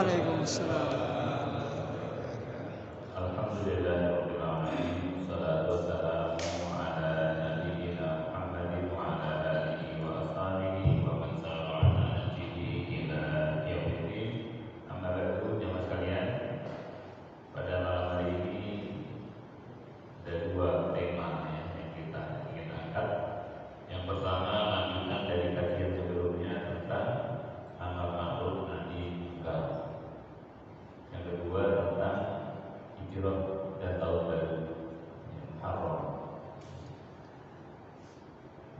Waalaikumsalam. Alhamdulillahirabbil alamin. Shalatu wassalamu ala nabiyyina Muhammadin wa ala alihi wa ashabihi wa man sara ala nahjihi ila yaumil. Amma ba'du, jemaah sekalian. Pada malam hari ini ada dua tema yang kita ingin angkat. Yang pertama, lanjutan dari kajian sebelumnya tentang amar ma'ruf nahi munkar. Yang kedua tentang hijrah dan tahun baru Muharram.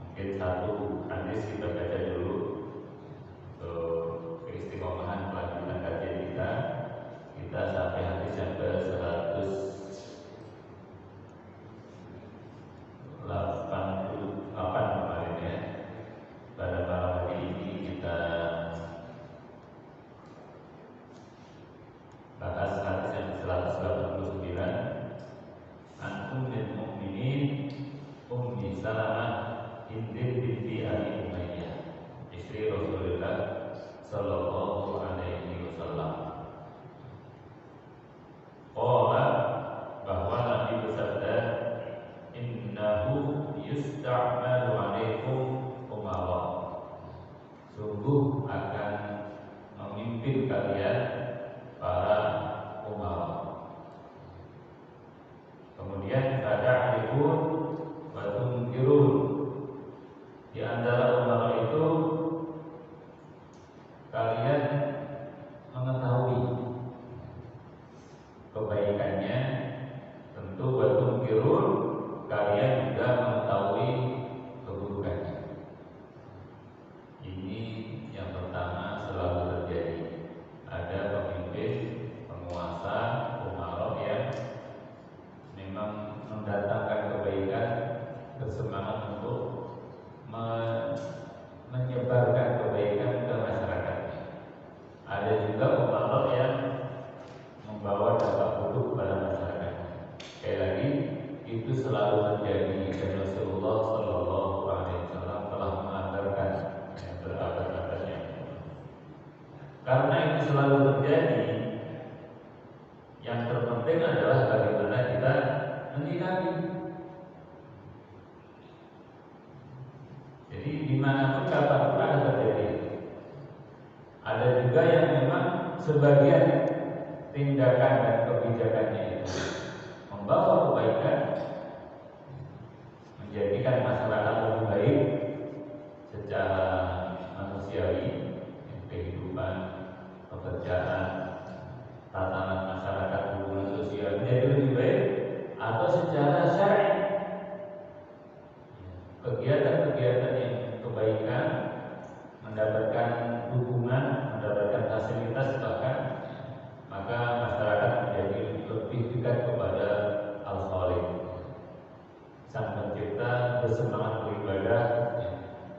Mungkin satu hadis kita baca dulu untuk keistiqomahan kelanjutan kajian kita. Kita sampai hadis yang ke 188 kemarin ya. Pada malam hari ini kita bahas hadis yang 189 an ummul mukminin Ummi Salamah binti Abi Umayyah, istri Rasulullah sallallahu alaihi wasallam. Qala, bahwa Nabi bersabda, innahu yusta'malu alaikum umara, sungguh akan memimpin kalian para umara. Kemudian fada'rifun wa tunkirun, di antara umara itu kalian mengetahui kebaikannya, tentu wa tunkirun, kalian juga mengetahui keburukannya. Ini yang pertama selalu terjadi. Ada pemimpin, penguasa, umara yang memang mendatangkan kebaikan, bersemangat untuk menyebarkan kebaikan ke masyarakatnya. Ada juga umara yang membawa dampak buruk kepada masyarakat. Sekali lagi, itu selalu terjadi dan Rasulullah Sallallahu Alaihi Wasallam telah mengabarkan yang berabad-abadnya. Karena itu selalu terjadi, yang terpenting adalah bagaimana kita menyikapi. Jadi dimanapun kapanpun ada terjadi. Ada juga yang memang sebagian tindakan dan kebijakannya itu membawa kebaikan, menjadikan masyarakat lebih baik secara manusiawi, kehidupan, pekerjaan, tatanan masyarakat, hubungan sosial menjadi lebih baik, atau secara syar'i, kegiatan-kegiatan yang kebaikan mendapatkan dukungan, mendapatkan fasilitas bahkan, maka masyarakat menjadi lebih dekat kepada Al-Khaliq, Sang Pencipta, bersemangat beribadah.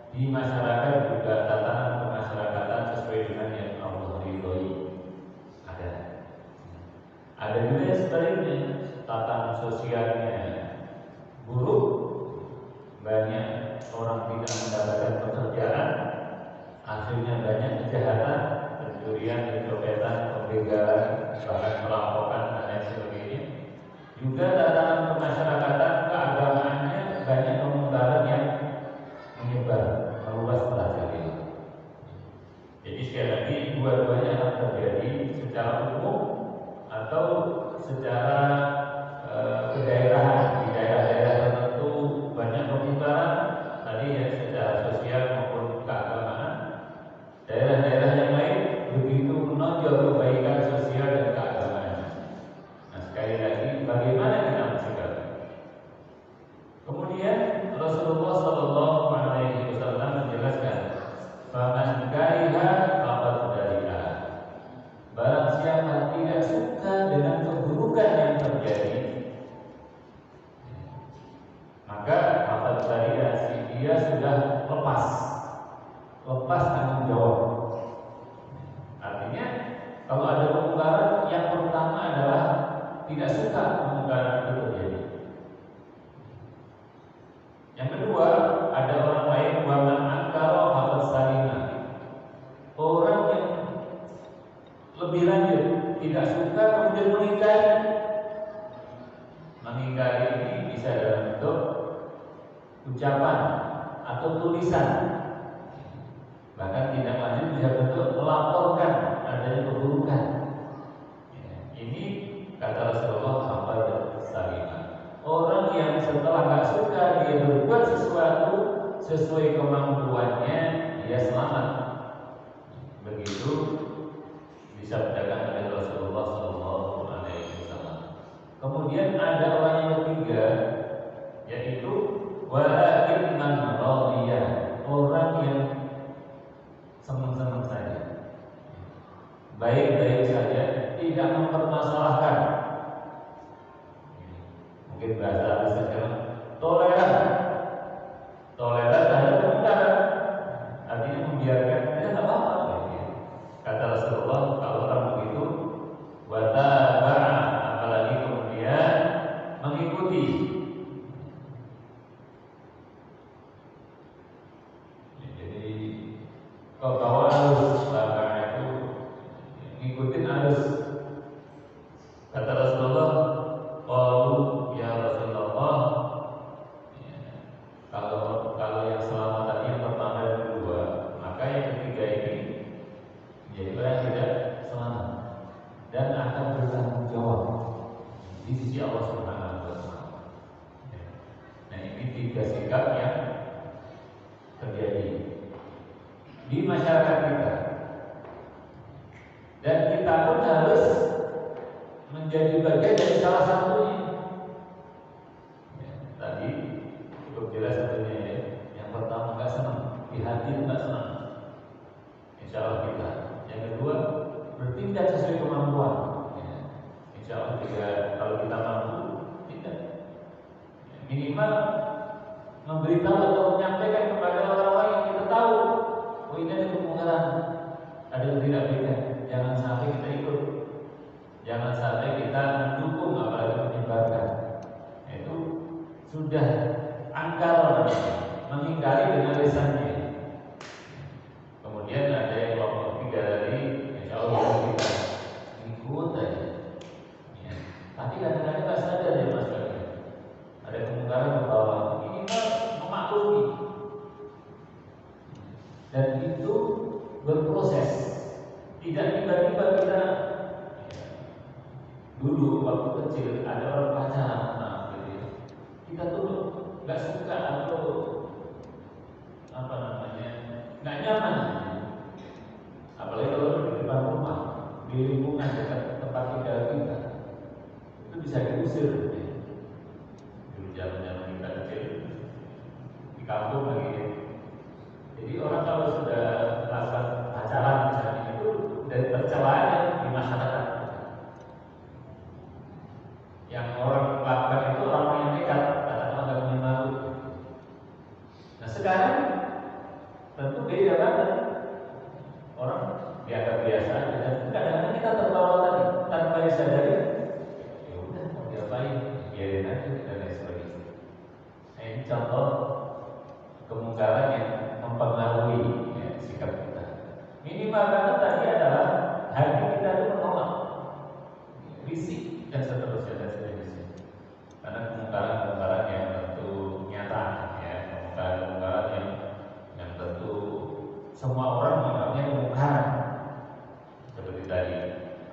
Di masyarakat juga tatanan kemasyarakatan sesuai dengan yang Allah ridhoi. Ada juga yang sebaliknya, tatanan sosialnya buruk, banyak orang tidak mendapatkan pekerjaan, akhirnya banyak kejahatan, pencurian, pencopetan, pembegalan, bahkan perampokan dan lain sebagainya. Juga tatanan kemasyarakatan, keagamaannya banyak kemungkaran yang menyebar, meluas merajalela. Jadi sekali lagi, dua-duanya akan terjadi secara umum atau secara kedaerahan. Di daerah-daerah tertentu banyak kemungkaran tadi ya, secara sosial maupun keagamaan. Daerah-daerah yang lain begitu menonjol kebaikan sosial dan keagamaan. Nah, sekali lagi, bagaimana kita mensikapi? Kemudian Rasulullah Sallallahu Alaihi Wasallam menjelaskan, faman kariha faqad bari'a, barang siapa tidak suka dengan keburukan yang terjadi, maka faqad bari'a, dia sudah lepas tanggung jawab. Artinya, kalau ada kemungkaran, yang pertama adalah tidak suka kemungkaran itu terjadi. Yang kedua, ada orang lain, waman angkara faqad salima, orang yang lebih lanjut tulisan. Bahkan tindak lanjut bisa bentuk melaporkan adanya keburukan. Ini kata Rasulullah sampai salimah. Orang yang setelah nggak suka dia berbuat sesuatu sesuai kemampuannya, dia selamat. Begitu disabdakan oleh Rasulullah SAW. Kemudian ada orang yang ketiga, yaitu walakin man radiyah, orang yang senang-senang saja, baik-baik saja, tidak mempermasalahkan. Mungkin bahasa Indonesia sekarang toleran, toleran terhadap kebenaran, artinya membiarkan, ya nggak apa-apa. Kata Rasulullah, kalau orang begitu, wataba'a, apalagi kemudian mengikuti. Jadi kalau harus taba'a itu ngikutin harus. Kata Rasulullah, qalu ya Rasulullah, kalau yang selamat tadi yang pertama dan kedua, maka yang ketiga ini menjadi orang yang tidak selamat dan akan bertanggung jawab di sisi Allah Subhanahu wa Ta'ala. Nah, ini tiga sikap yang terjadi di masyarakat kita, dan kita pun harus menjadi bagian dari salah satunya. Tadi cukup jelas sebenarnya ya. Yang pertama nggak senang, di hati nggak senang. Insya Allah kita. Yang kedua bertindak sesuai kemampuan. Insya Allah juga kalau kita mampu tidak. Minimal memberitahu atau menyampaikan kepada orang-orang yang kita tahu, oh ini ada kemungkinan, ada yang tidak baik. Jangan sampai kita ikut. Jangan sampai kita mendukung apalagi menyebarkan. Itu sudah angkal mengingkari dengan lisannya. Kemudian ada yang kelompok tiga tadi, insya Allah kita ikut aja. Ya. Tapi kadang-kadang nggak sadar ya mas kalian. Ada kemungkaran bahwa ini kan memaklumi, dan itu berproses. Tidak tiba-tiba kita. Dulu waktu kecil ada orang pacaran, gitu. Kita tuh nggak suka atau apa namanya, nggak nyaman. Apalagi kalau di depan rumah, di lingkungan dekat tempat tinggal kita, itu bisa diusir. Dulu zaman kita kecil di kampung lagi. Jadi orang kalau sudah melakukan pacaran misalnya itu dari tercelanya di masyarakat. Yang orang lakukan itu orang yang nekat, katakanlah nggak punya malu. Nah sekarang tentu beda banget. Orang dianggap biasa aja, dan kadang-kadang kita terbawa tadi tanpa disadari. Ya udah mau diapain, biarin aja dan lain sebagainya. Nah ini contoh kemungkaran yang mempengaruhi ya, sikap kita. Minimal banget tadi adalah hati kita itu menolak, risik dan seterusnya. Karena kemungkaran-kemungkaran yang tentu nyata, ya, kemungkaran-kemungkaran yang tentu semua orang menganggapnya kemungkaran. Seperti tadi,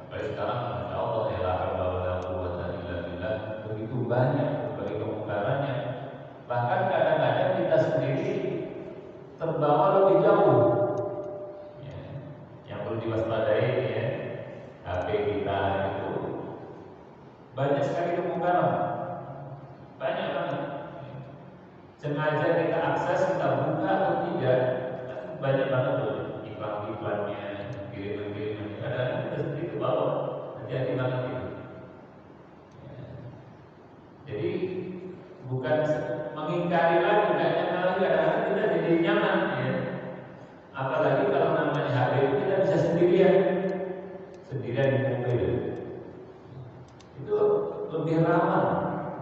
apalagi sekarang, masya Allah, ya la haula wala quwwata illa billah, begitu banyak berbagai kemungkarannya. Bahkan kadang-kadang kita sendiri terbawa lebih jauh. Ya, yang perlu diwaspadai, ya, HP kita itu banyak sekali kemungkaran. Banyak banget. Sengaja kita akses, kita buka atau tidak, banyak banget loh iklan-iklannya, kiriman-kiriman. Kadang-kadang kita sendiri ke bawah, hati-hati banget itu. Jadi bukan mengingkari lagi, nggak nyaman lagi, kadang-kadang kita jadi nyaman, ya. Apalagi kalau namanya HP itu kita bisa sendirian di mobil. Itu lebih rawan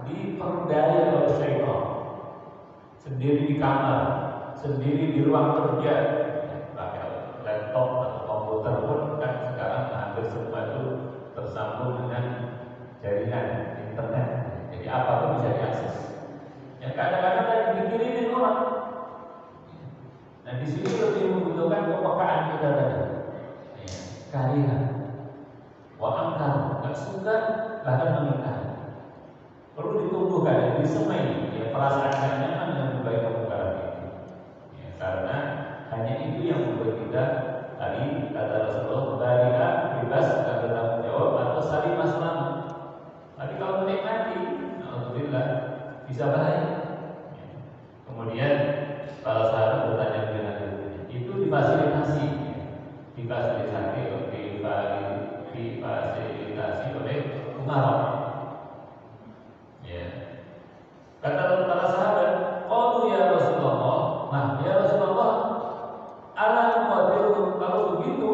diperdaya oleh syaitan. Sendiri di kamar, sendiri di ruang kerja, pakai laptop atau komputer pun kan sekarang hampir semua itu tersambung dengan jaringan internet. Jadi apapun bisa diakses. Yang kadang-kadang tadi dikirimin orang, kariha wa angkar, nggak suka bahkan mengingkari. Perlu ditumbuhkan, disemai ya perasaan yang nyaman dengan berbagai kemungkaran itu. Ya, karena hanya itu yang membuat kita tadi kata Rasulullah bari'a, bebas, akan bertanggung jawab atau salimah selamat. Tapi kalau menikmati, alhamdulillah bisa bahaya. Ya. Kemudian para sahabat bertanya lebih lanjut, itu difasilitasi, difasilitasi oleh umara. Ya. Kata para sahabat, qalu ya Rasulullah, nah ya Rasulullah, ala nuqadiru, kalau begitu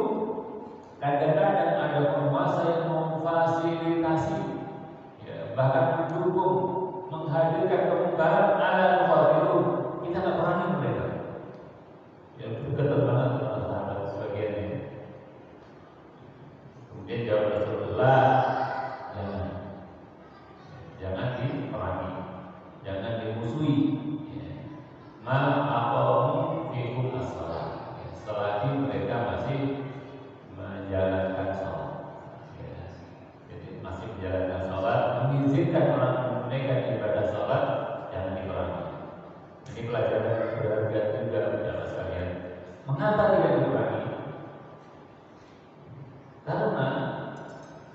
kadang-kadang ada penguasa yang memfasilitasi, ya, bahkan mendukung, menghadirkan kemungkaran, ala nuqadiru, kita nggak berani mereka. Ya, ketat banget para sahabat sebagiannya. Kemudian jawab Rasulullah, jangan diperangi, jangan dimusuhi. Ma aqamu fikum as-shalah, selagi mereka masih menjalankan sholat. Jadi masih menjalankan sholat, mengizinkan orang menunaikan ibadah sholat, jangan diperangi. Ini pelajaran berharga juga jamaah sekalian. Mengapa tidak diperangi? Karena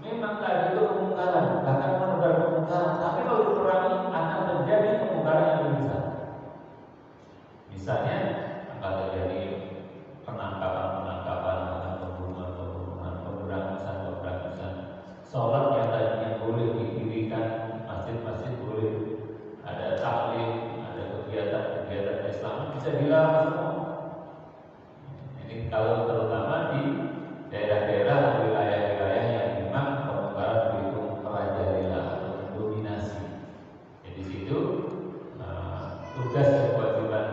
memang tadi itu kemungkaran, bahkan menebar kemungkaran. Tapi kalau diperangi akan terjadi kemungkaran yang lebih besar. Misalnya akan terjadi penangkapan-penangkapan, pembunuhan-pembunuhan, pemberantasan-pemberantasan. Sholat yang tadinya boleh didirikan, masjid-masjid boleh ada taklim, ada kegiatan-kegiatan Islam bisa dilarang semua. Ini kalau terutama di daerah-daerah atau wilayah-wilayah yang memang kemungkaran begitu merajalela atau mendominasi. Jadi situ tugas dan kewajiban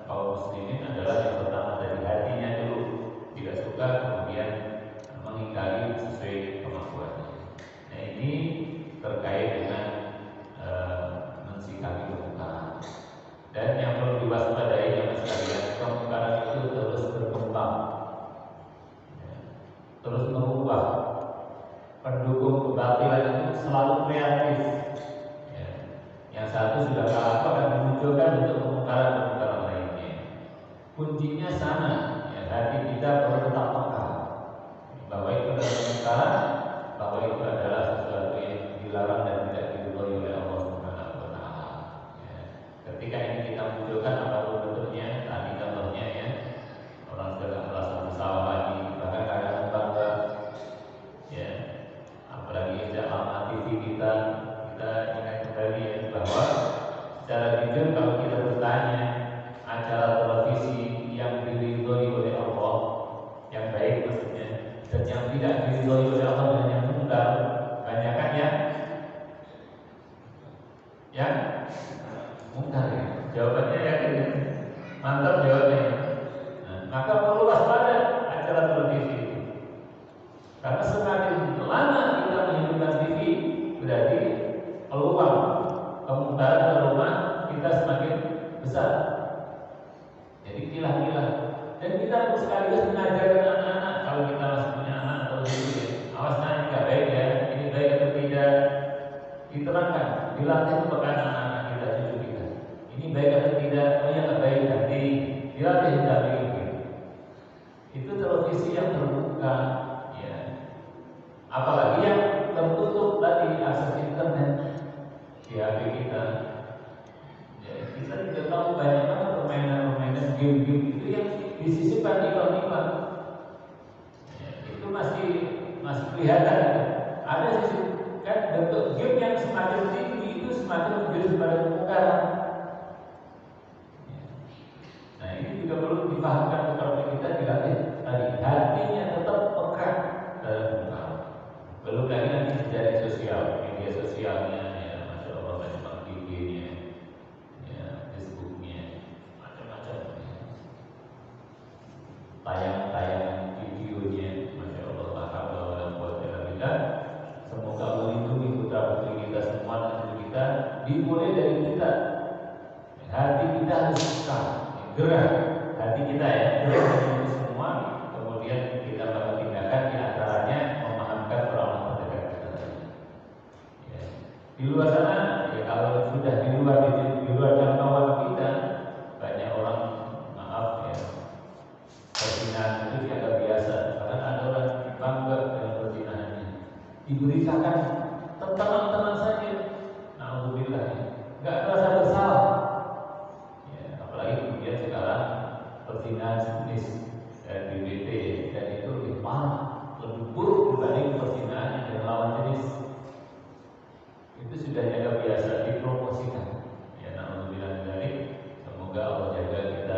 kaum muslimin adalah yang pertama dari hatinya dulu, tidak suka kemudian mengingkari sesuai kemampuannya. Nah ini terkait dengan mensikapi kemungkaran. Dan yang perlu diwaspadai ya mas kalian, kemungkaran itu terus berkembang, terus berubah. Pendukung kebatilan itu selalu kreatif. Ya. Yang satu sudah kalah akan memunculkan bentuk kemungkaran lainnya. Kuncinya sana, ya, hati kita perlu tetap peka bahwa itu adalah kemungkaran, bahwa itu adalah sesuatu yang dilarang dan tidak diridhoi oleh Allah Subhanahu wa taala. Ya. Ketika ini kita munculkan apapun bentuknya, tadi contohnya ya, orang sedang merasa bersalah lagi, bahkan kadang bangga, ya, apalagi sejak lama TV kita ingat kembali ya bahwa secara jujur kalau kita bertanya acara televisi yang diridhoi oleh Allah, yang baik maksudnya, dan yang tidak diridhoi oleh Allah dan yang mungkar, banyak kan yang mungkar ya. Jawabannya yakin, mantap jawabannya. Nah, maka perlu waspada acara televisi itu, karena semakin lama kita menghidupkan TV, berarti peluang kemungkaran dalam rumah kita semakin besar. Jadi pilah-pilah. Dan kita harus sekaligus mengajarkan anak-anak, kalau kita masih punya anak atau cucu ya, awas nanti nggak baik ya, ini baik atau tidak, diterangkan, dilatih kepada anak-anak kita, cucu kita. Ini baik atau tidak, oh ya nggak baik, nanti dilatih gitu. Itu televisi yang terbuka, ya. Apalagi yang tertutup tadi, akses internet di HP kita. Ya, kita tidak tahu banyak banget permainan-permainan game-game itu yang disisipkan iklan-iklan. Ya, itu masih kelihatan. Ada sisi kan bentuk game yang semakin tinggi itu semakin menjurus pada kemungkaran. Ya. Nah ini juga perlu dipahamkan kepada kita dilatih tadi, hatinya tetap peka dalam kemungkaran. Belum lagi nanti jejaring sosial, media sosialnya, ya masya Allah banyak banget IG-nya, ya Facebook-nya, macam-macam. Tayangan videonya, masya Allah, alhamdulillah buat kita. Semoga Allah lindungi putra putri kita semua dan cucu kita. Dimulai dari kita, hati kita harus peka, gerah hati kita ya, gerah dari semua. Kemudian kita melakukan tindakan di antara Di luar sana, ya kalau sudah di luar jangkauan kita, banyak orang maaf ya, perzinahan itu dianggap biasa. Karena ada orang bangga dengan perzinahannya. Diberitakan tenang-tenang saja. Alhamdulillah, nggak merasa bersalah. Ya, apalagi kemudian sekarang perzinahan jenis LGBT dan itu lebih parah, lebih buruk dibanding perzinahan yang dengan lawan jenis. Itu sudah dianggap biasa, dipromosikan. Ya, alhamdulillah dari semoga Allah jaga kita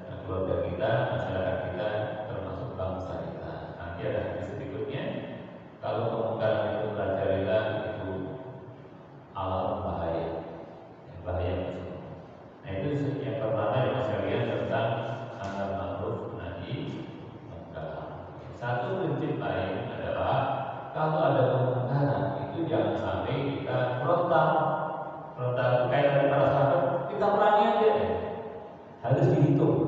dan keluarga kita, masyarakat kita, termasuk bangsa kita. Nanti ada hadis berikutnya, kalau kemungkaran itu merajalela itu alam bahaya, bahaya besar. Nah itu yang pertama yang sekalian tentang amar ma'ruf nahi munkar. Satu prinsip lain adalah kalau ada kemungkaran itu jangan sampai kita frontal kayak dari para sahabat, kita perangi aja, harus dihitung.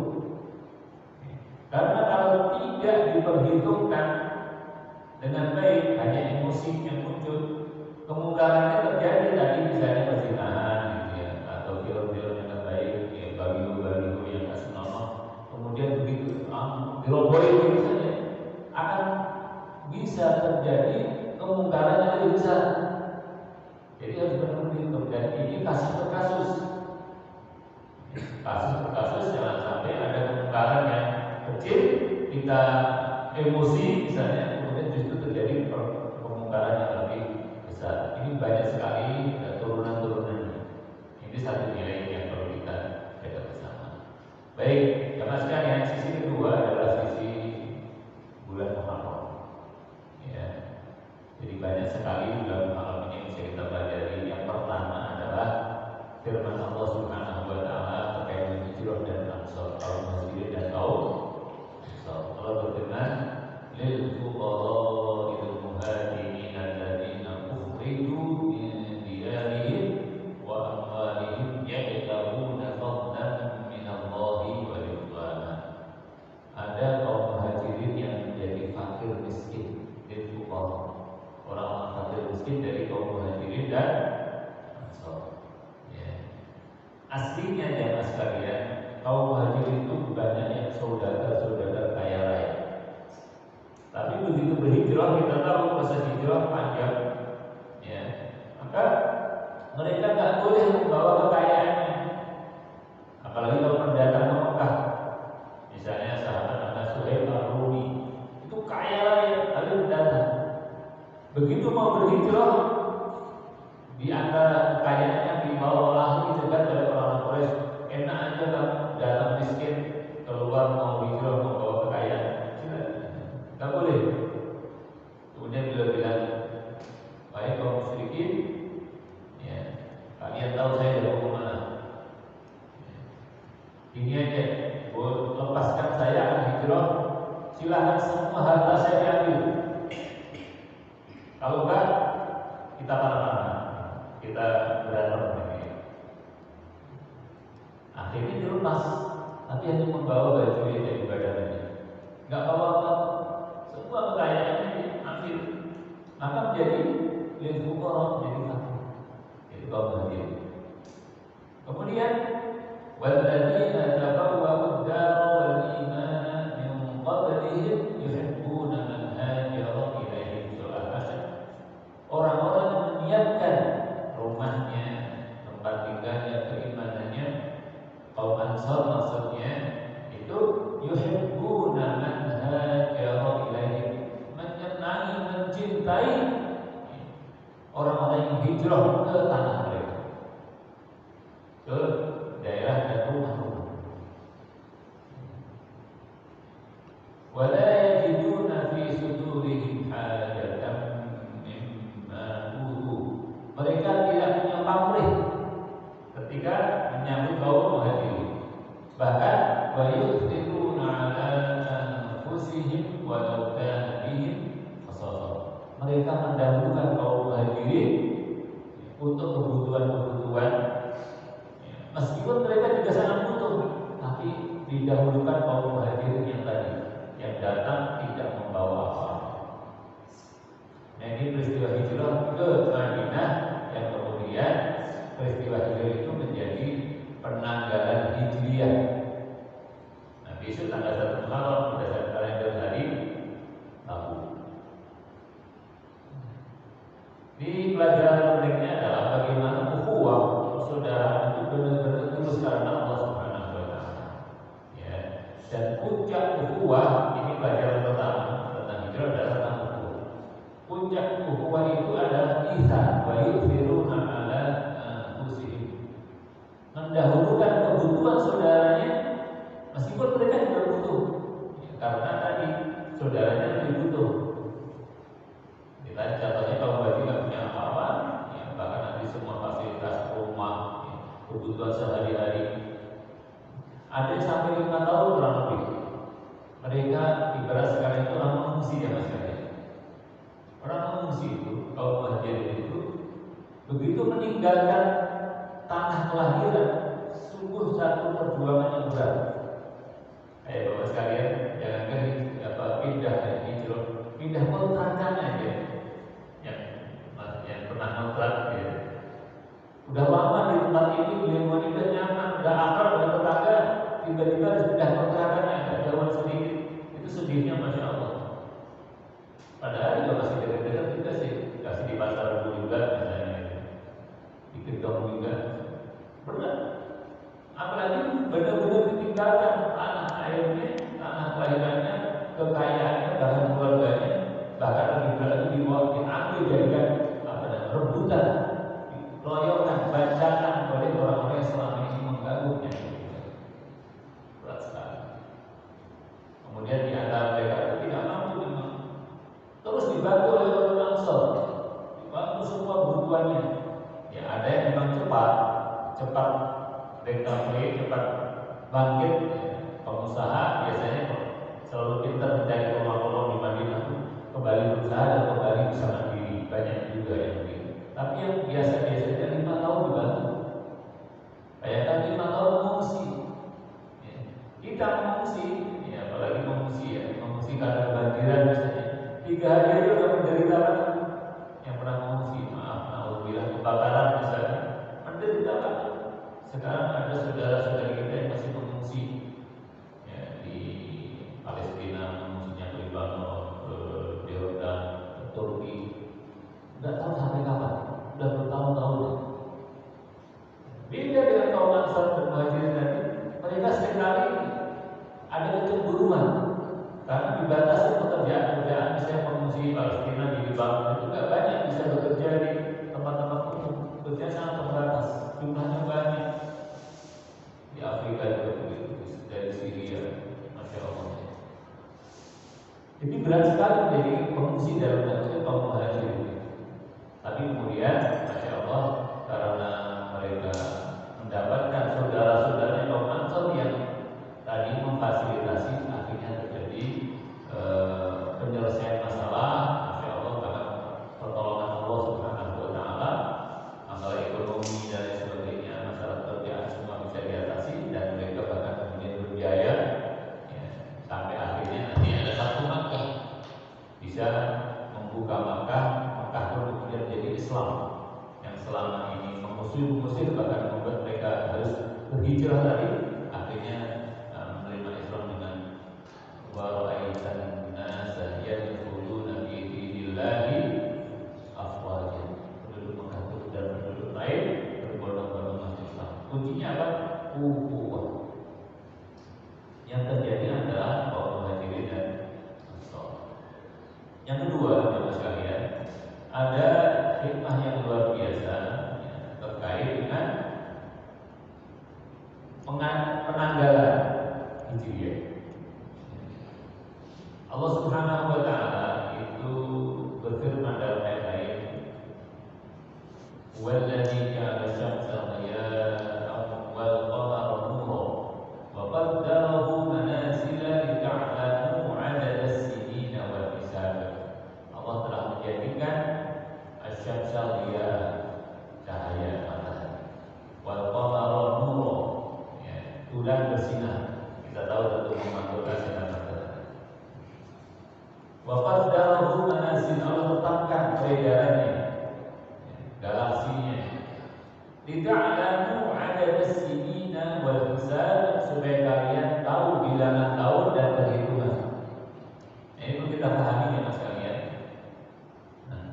Karena kalau tidak diperhitungkan dengan baik, hanya emosi yang muncul, kemungkarannya terjadi tadi misalnya perzinahan gitu ya, atau film-film yang tidak baik, ya, baliho-baliho yang tak senonoh, kemudian begitu dirobohin gitu saja, akan bisa terjadi kemungkaran yang lebih besar. Jadi harus benar-benar dihitung, dan ini kasus per kasus. Kasus per kasus, jangan sampai ada kemungkaran yang kecil kita emosi misalnya, kemudian justru terjadi kemungkaran yang lebih besar. Ini banyak sekali turunan-turunannya. Ini satu nilai yang perlu kita jaga bersama. Baik, jamaah sekalian, sisi kedua adalah sisi bulan Muharram. Ya, jadi banyak sekali bulan Muharram ini bisa kita pelajari. Yang pertama adalah firman Allah Subhanahu Wa Taala terkait dengan hijrah dan ansor, kaum muhajirin dan kaum ansor. Allah berfirman, lil fuqara'il muhajirin alladziina ukhriju min diyarihim wa amwalihim yabtaghuuna fadlan min Allahi wa ridwana. Ada kaum muhajirin yang menjadi fakir miskin, lil fuqara', orang-orang fakir miskin dari kaum muhajirin dan ansor. Ya. Aslinya jamaah sekalian, kaum muhajirin itu banyak yang saudara-saudara kaya raya. Tapi begitu berhijrah, kita tahu proses hijrah panjang, ya. Maka mereka nggak boleh membawa kekayaannya, apalagi kalau pendatang ke Mekah. Misalnya sahabat Anas Suhaib Ar-Rumi itu kaya raya, tapi pendatang. Begitu mau berhijrah, di antara kekayaannya yang dibawa langsung dicegat oleh orang-orang Quraisy. Enak aja kamu datang miskin keluar mau hijrah mau bawa kekayaan, nggak boleh. Kemudian beliau bilang, baik kaum musyrikin, ya, kalian tahu saya dari mana. Ini aja, lepaskan saya akan hijrah, silahkan semua harta saya diambil. Kalau enggak, kita panah-panah, kita berantem. Akhirnya dilepas, tapi hanya membawa baju yang dari badannya, nggak bawa apa, semua kekayaannya diambil. Maka menjadi lil fuqara, menjadi fakir. Itu kaum muhajirin. Kemudian walladzina tabawwa'u ad-dara wal imana min qablihim yuhibbuna man hajara ilaihim. Surah Al-Asr. Orang-orang yang menyiapkan rumahnya, tempat tinggalnya, keimanannya, kaum Ansar maksudnya itu yuhibbuna man hajara ilaihim, menyenangi, mencintai orang-orang yang hijrah ke tanah mereka, ke daerah dan rumah-rumah. Wala yajiduna fi sudurihim hajatan mimma utu. Mereka tidak punya pamrih ketika menyambut kaum muhajirin. Bahkan wa yu'thiruna 'ala anfusihim walau kana bihim khasasah. Mereka mendahulukan kaum muhajirin untuk kebutuhan-kebutuhan, meskipun mereka juga sangat butuh, tapi didahulukan kaum muhajirin yang tadi, yang datang tidak membawa apa-apa. Nah, ini peristiwa hijrah ke Madinah yang pelajaran pentingnya adalah bagaimana ukhuwah persaudaraan itu benar-benar tulus karena Allah Subhanahu wa taala. Ya. Dan puncak ukhuwah ini pelajaran pertama tentang hijrah adalah tentang ukhuwah. Puncak ukhuwah itu adalah ihsan wa yu'thiruna 'ala anfusihim. Mendahulukan kebutuhan saudaranya meskipun mereka juga butuh. Ya, karena tadi saudaranya lebih butuh. Kita contohnya kalau bagi nggak punya apa-apa, ya, bahkan nanti semua fasilitas rumah, ya, kebutuhan sehari-hari. Ada yang sampai 5 tahun kurang lebih. Mereka ibarat sekarang itu orang mengungsi ya mas ya. Orang mengungsi itu kalau muhajirin itu begitu meninggalkan tanah kelahiran, sungguh satu perjuangan yang berat. Kayak bapak sekalian, jangan pindah hijrah, pindah kontrakan aja. Yang pernah kontrak ya. Udah lama di tempat ini, beliau udah nyaman, udah akrab, udah tetangga, tiba-tiba harus pindah kontrakan agak jauh sedikit. Itu sedihnya masya Allah. Padahal juga masih dekat-dekat juga sih, kasih di pasar juga misalnya, di Gedong juga, berat. Apalagi benar-benar ditinggalkan tanah airnya, tanah kelahirannya, kekayaannya, bahkan keluarganya, bahkan lagi diambil jadikan rebutan, royokan, bacaan oleh orang-orang yang selama ini mengganggunya. Berat sekali. Kemudian di antara mereka itu tidak mampu memang. Terus dibantu oleh orang Ansor, dibantu semua kebutuhannya. Ya ada yang memang cepat recovery, cepat bangkit. Ya. Pengusaha biasanya selalu pintar mencari peluang-peluang di Madinah, kembali berusaha dan kembali bisa mandiri. Banyak juga yang begitu. Tapi yang biasa-biasanya 5 tahun dibantu. Bayangkan 5 tahun mengungsi. Ya. Kita mengungsi, ya, apalagi mengungsi ya, mengungsi karena kebanjiran misalnya. 3 hari aja udah menderita banget. Yang pernah mengungsi, maaf, alhamdulillah kebakaran misalnya, menderita banget. Sekarang ada saudara-saudari kita yang masih mengungsi, ya, di Palestina, mengungsinya ke Libanon, ke Jordan, ke Turki. Nggak tahu sampai kapan, udah bertahun-tahun. Beda dengan kaum Ansar dan Muhajirin tadi, mereka seringkali ada kecemburuan karena dibatasi pekerjaan-pekerjaan. Misalnya pengungsi Palestina di Libanon itu nggak banyak bisa bekerja di tempat-tempat umum, bekerja sangat terbatas, jumlahnya banyak. Di Afrika juga begitu, dari Syria, masya Allah. Jadi berat sekali menjadi pengungsi dalam negeri kaum Muhajirin. Tapi kemudian, masya Allah, karena mereka mendapatkan saudara-saudaranya kaum Ansor yang tadi memfasilitasi, akhirnya terjadi penyelesaian masalah, masya Allah, bahkan pertolongan Allah Subhanahu wa taala, masalah ekonomi dan lain sebagainya, masalah kerjaan semua bisa diatasi dan mereka bahkan kemudian berjaya, ya, sampai akhirnya nanti ada satu Makkah bisa membuka Makkah pun kemudian menjadi Islam yang selama ini mengusir bahkan membuat mereka harus berhijrah tadi, akhirnya menerima Islam dengan waraitan nasa yadkhuluna fi dinillahi afwajan. Penduduk Mekah dan penduduk lain berbondong-bondong masuk Islam. Kuncinya apa? Ukhuwah. Yang terjadi adalah kaum Muhajirin dan Ansor. Yang kedua, Bapak sekalian, ada hikmah yang luar biasa, ya, terkait dengan penanggalan Hijriah. Allah Subhanahu wa taala itu berfirman dalam ayat lain, "Walladzi ja'ala syamsa diya'an wal qamara nuran wa qaddarahu manazila lita'lamu 'adada as-sinina wal hisab." Allah telah menjadikan asy-syamsa diya'an, cahaya matahari, wal qamara nuran, ya, bulan bersinar. Kita tahu tentu memantulkan sinar matahari. Wa qaddarahu manazil, Allah tetapkan peredarannya, galaksinya, lita'lamu 'adada as-sinina wal hisab, supaya kalian tahu bilangan tahun dan perhitungan. Ini perlu kita pahami ya mas kalian. Nah,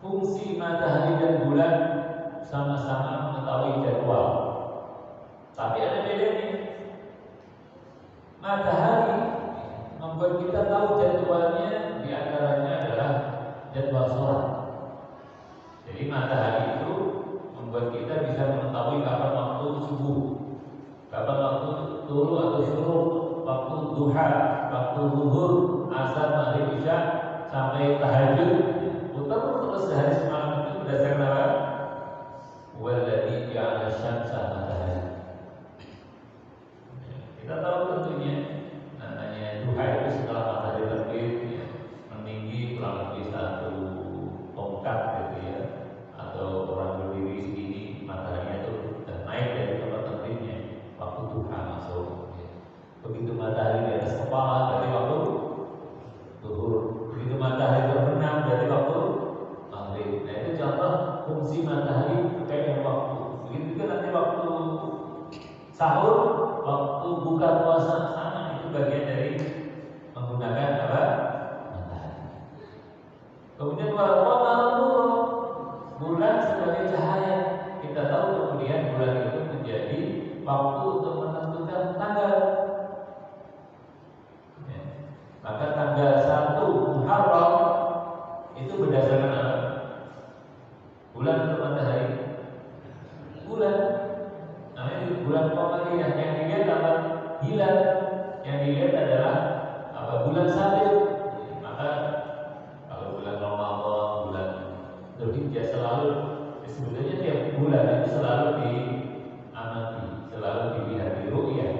fungsi matahari waktu zuhur, asar, maghrib, isya sampai tahajud, putar terus sehari semalam itu berdasarkan apa? Walladzi ja'ala syamsa matahari. Kita tahu tentunya namanya duha itu setelah matahari terbit ya, meninggi kurang lebih 1 tongkat gitu ya, atau orang berdiri segini mataharinya tuh dan naik dari tempat terbitnya waktu duha masuk ya. Begitu matahari di atas kepala berarti waktu zuhur, begitu matahari terbenam berarti waktu maghrib. Nah itu contoh fungsi matahari terkait dengan waktu. Begitu juga nanti waktu sahur, waktu buka puasa sama, itu bagian dari menggunakan apa? Matahari. Kemudian bulan sebagai cahaya. Kita tahu kemudian bulan itu menjadi waktu untuk menentukan tanggal. Ya. Maka tanggal 1 Muharram itu berdasarkan apa? Bulan atau matahari? Bulan. Namanya bulan Qamariyah. Yang dilihat apa? Hilal. Yang dilihat adalah apa? Bulan sabit. Maka kalau bulan Ramadan, bulan Dzulhijjah selalu sebetulnya tiap bulan itu selalu diamati, selalu dilihat di ru'yah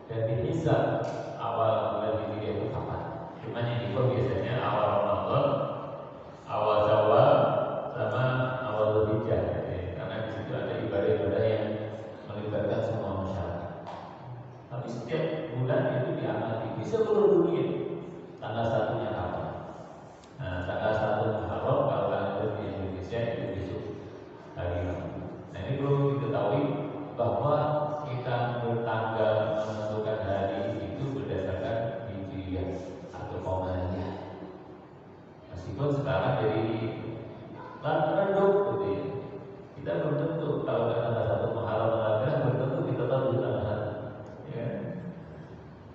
dan dihisab awal bulan Hijriah itu kapan. Cuman yang diukur biasanya awal Ramadan, awal Syawal, sama awal Dzulhijjah ya. Karena di situ ada ibadah-ibadah yang melibatkan semua masyarakat. Tapi setiap bulan itu diamati di seluruh dunia. Tanggal 1-nya kapan? Nah, tanggal 1 Muharram kalau kalender di Indonesia itu besok hari Rabu. Nah ini perlu diketahui bahwa kita bertanggal menentukan hari itu berdasarkan Hijriah atau Qamariyah. Meskipun sekarang jadi redup gitu ya. Kita belum tentu kalau tanggal 1 Muharram belum tentu kita tahu di tanggal 1. Ya.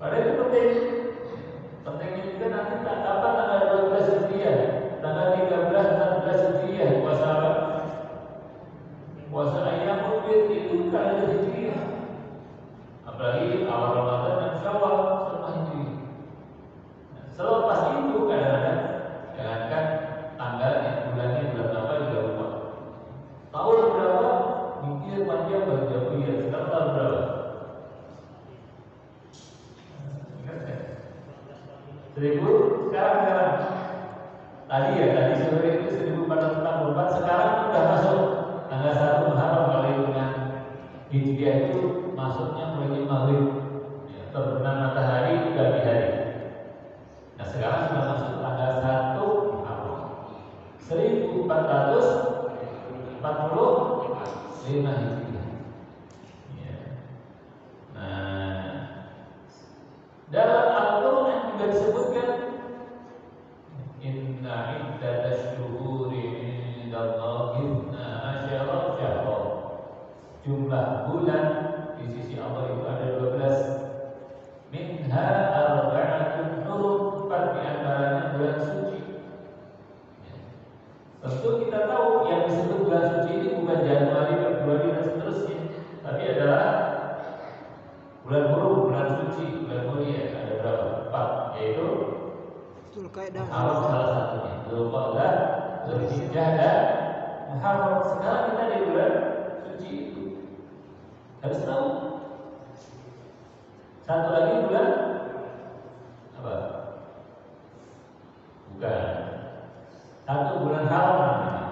Padahal itu penting. Pentingnya juga nanti kapan tanggal 12 Hijriah, tanggal 13, 14 Hijriah puasa apa? Puasa Ayyamul Bid itu kalender Hijriah. Apalagi awal Ramadan dan Syawal setelah Hijriah. Nah, selepas itu kadang-kadang jangankan tanggalnya, bulannya bulan apa juga lupa. Tahun berapa? Mikir panjang baru jauh ya. Sekarang tahun berapa? Ingat kan? 1000 sekarang tadi sore itu 1444, sekarang sudah masuk tanggal 1 Muharram. Kalau hitungan Hijriah itu masuknya mulai maghrib ya, terbenam matahari itu pagi hari. Nah sekarang sudah masuk tanggal 1 Muharram 1445 Hijriah ya. Nah dalam Al-Quran juga disebutkan inna iddatash syuhuri indallahi 12 syahr. Jumlah bulan di sisi Allah itu ada 12. Minha arba'atun hurum, 4 di antaranya bulan suci. Ya. Tentu kita tahu yang disebut bulan suci ini bukan Januari, Februari dan seterusnya, tapi adalah bulan hurum, bulan suci, bulan mulia. Ada berapa? 4, yaitu Dzulqa'dah, salah satunya Dzulqa'dah, Dzulhijjah dan Muharram. Sekarang kita di bulan suci itu harus tahu. Satu lagi bulan apa? Bukan. Satu bulan haram namanya.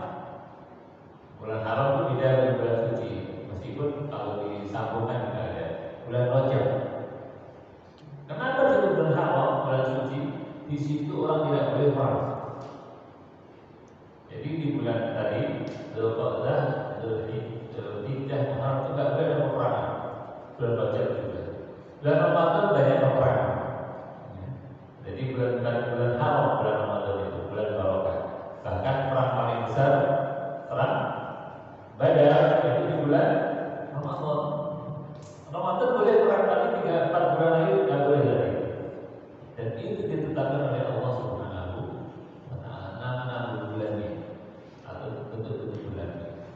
Bulan haram itu beda dengan bulan suci. Meskipun kalau disambungkan juga ada bulan Rajab. Kenapa disebut bulan haram, bulan suci? Di situ orang tidak boleh perang. Jadi di bulan tadi Dzulqa'dah, Dzulhijjah, Muharram itu tidak boleh ada peperangan. Bulan Rajab juga. Bulan Ramadan banyak peperangan. Jadi bulan haram, bulan Ramadan itu bulan barokah. Bahkan perang paling besar, perang Badar itu di bulan Ramadan. Ramadan boleh perang, tapi 3-4 bulan lagi tidak boleh lagi. Dan itu ditetapkan oleh Allah Subhanahu wa Ta'ala, nama-nama bulannya atau bentuk-bentuk bulannya.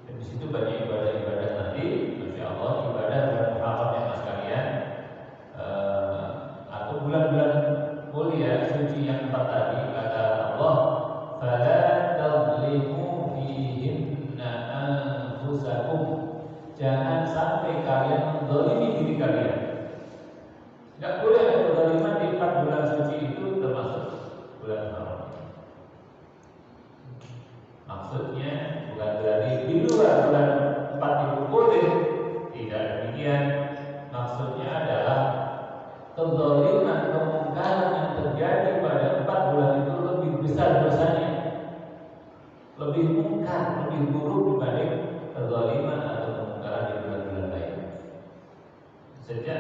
Dan di situ banyak ibadah-ibadah nanti, Masya Allah, ibadah bulan Muharram yang sekalian, atau bulan-bulan bulan suci itu termasuk bulan haram. Maksudnya bukan berarti di luar bulan 4 itu boleh, tidak demikian. Maksudnya adalah kezaliman, kemungkaran yang terjadi pada 4 bulan itu lebih besar dosanya, lebih mungkar, lebih buruk dibanding kezaliman atau kemungkaran di bulan-bulan lain. Sejak